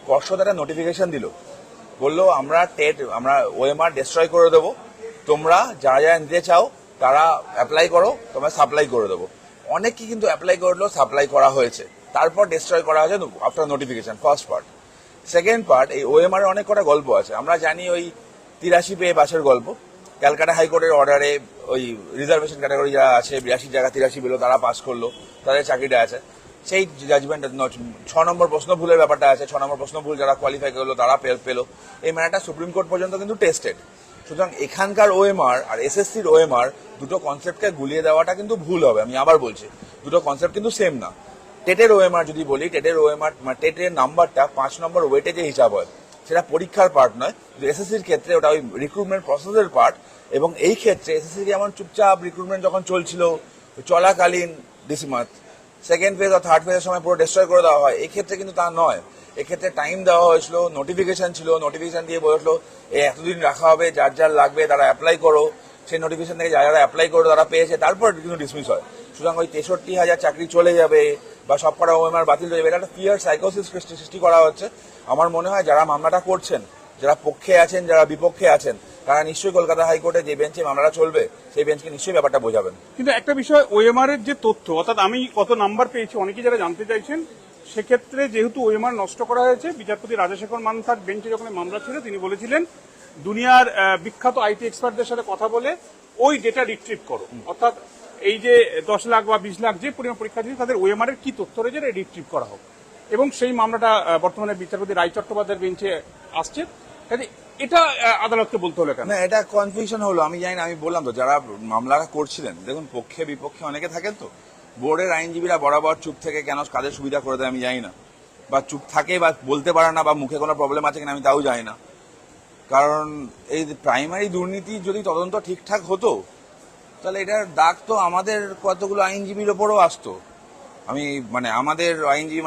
পর্ষদ একটা নোটিফিকেশন দিল, বললো আমরা ওএমআর ডিস্ট্রয় করে দেবো, তোমরা যারা যারা নিতে চাও তারা অ্যাপ্লাই করো, তোমরা সাপ্লাই করে দেবো। অনেকে কিন্তু অ্যাপ্লাই করলো, সাপ্লাই করা হয়েছে, তারপর ডিস্ট্রয় করা হয়েছে after notification. First part. Second part, এই ওএমআর এর অনেক কটা গল্প আছে। আমরা জানি ওই 83 পেয়ে পাশের গল্প, ক্যালকাটা হাইকোর্টের অর্ডারে ওই রিজার্ভেশন ক্যাটাগরি যারা আছে 82 জায়গা 83 পেলো, তারা পাস করলো, তাদের চাকরিটা আছে। সেই জাজমেন্ট 6 নম্বর প্রশ্ন ভুলের ব্যাপারটা আছে, 6 নম্বর প্রশ্ন ভুল যারা কোয়ালিফাই করলো তারা পেলো। এই ম্যাটারটা সুপ্রিম কোর্ট পর্যন্ত কিন্তু টেস্টেড। সুতরাং এখানকার ওএমআর আর এসএসসির ওএমআর দুটো কনসেপ্টকে গুলিয়ে দেওয়াটা কিন্তু ভুল হবে। আমি আবার বলছি, দুটো কনসেপ্ট কিন্তু সেম না। টেটের ওএমআর যদি বলি, টেটের ওএমআর টেটের নাম্বারটা 5 নম্বর ওয়েটেজে হিসাব হয়, সেটা পরীক্ষার পার্ট নয়। কিন্তু এসএসসির ক্ষেত্রে ওটা ওই রিক্রুটমেন্ট প্রসেসের পার্ট। এবং এই ক্ষেত্রে এসএসসি যেমন চুপচাপ রিক্রুটমেন্ট যখন চলছিল চলাকালীন ডিসমাস সেকেন্ড ফেজ আর থার্ড ফেজের সময় পুরো ডিস্ট্রয় করে দেওয়া হয়, এই ক্ষেত্রে কিন্তু তা নয়। এক্ষেত্রে টাইম দেওয়া হয়েছিল, নোটিফিকেশন ছিল, নোটিফিকেশন দিয়ে বলেছিল এতদিন রাখা হবে, যার যার লাগবে তারা অ্যাপ্লাই করো। সেই নোটিফিকেশন থেকে যারা অ্যাপ্লাই করো তারা পেয়েছে, তারপর কিন্তু ডিসমিস হয়। সুতরাং ওই 63,000 চাকরি চলে যাবে বা সব কটা ওএমআর বাতিল হয়ে যাবে, এটা একটা ফিয়ার সাইকোসিস সৃষ্টি করা হচ্ছে। আমার মনে হয় যারা মামলাটা করছেন, যারা পক্ষে আছেন, যারা বিপক্ষে আছেন, তারা নিশ্চয়ই কলকাতা হাইকোর্টে যে বেঞ্চে মামলাটা চলবে সেই বেঞ্চকে নিশ্চয়ই ব্যাপারটা বোঝাবেন। কিন্তু একটা বিষয়, ওএমআর এর যে তথ্য, অর্থাৎ আমি কত নাম্বার পেয়েছি অনেকে যারা জানতে চাইছেন, সেক্ষেত্রে যেহেতু ওএমআর নষ্ট করা হয়েছে, বিচারপতি রাজশেখর মান্থার বেঞ্চে যখন মামলা ছিল তিনি বলেছিলেন দুনিয়ার বিখ্যাত আইটি এক্সপার্টদের সাথে কথা বলে ওই ডেটা রিট্রিভ করো, অর্থাৎ এই যে 10 লাখ বা 20 লাখ যে পরিমাণ পরীক্ষা দিয়েছে তাদের ওএমআর এর কি তথ্য রয়েছে রিট্রিভ করা হোক। এবং সেই মামলাটা বর্তমানে বিচারপতি রায় চট্টোপাধ্যায়ের বেঞ্চে আসছে। এটা আদালতকে বলতে হলো কেন? না, এটা কনফিউশন হলো, আমি জানি না। আমি বললাম তো, যারা মামলাটা করছিলেন, দেখুন পক্ষে বিপক্ষে অনেকে থাকেন, তো বোর্ডের আইনজীবীরা বরাবর চুপ থেকে কেন কাদের সুবিধা করে দেয় আমি জানি না, বা চুপ থাকে বা বলতে পারে না, বা মুখে কোনো প্রবলেম আছে কিনা আমি তাও জানি না। কারণ এই প্রাইমারি দুর্নীতি যদি তদন্ত ঠিকঠাক হতো, তাহলে এটার দাগ তো আমাদের কতগুলো আইনজীবীর ওপরও আসতো। আমি আমাদের আইনজীবী